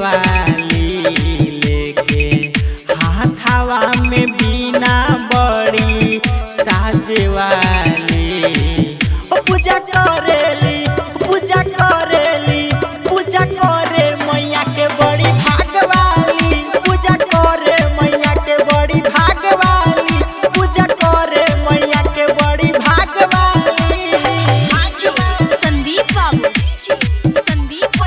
वाली लेके हाथावा में बीना बड़ी साजे वाली पूजा करेली पूजा करेली पूजा करे मैया के बड़ी भागवाली पूजा करे मैया के बड़ी भागवाली पूजा करे मैया के बड़ी भागवाली। संदीप बाबू संदीप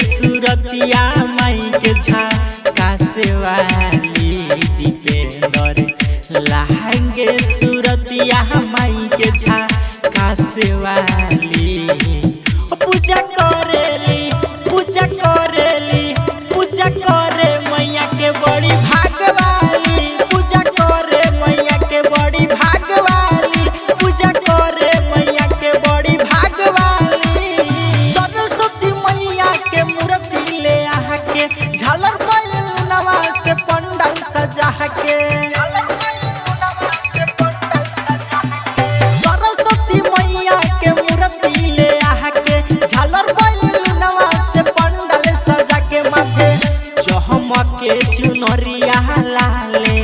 सूरतिया माई के झकासे वाली दीपेंदर लहंगे सूरतिया माई के झकासे वाली पूजा करेली पूजा करेली पूजा करे मैया के बड़ी भागवाली पूजा करे मैया के बड़ी भागवाली पूजा करे मैया के बड़ी भागवाली। सरस्वती मैया के मूर्ति ले आहा के झालर बैलूनवा से पंडाल सजा के सरस्वती मैया के मूर्ति ले आहा के झालर बैलूनवा से पंडाल सजा के माथे चमके चुनरिया लाले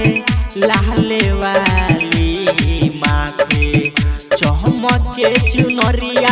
लाले वाली माथे चमके चुनरिया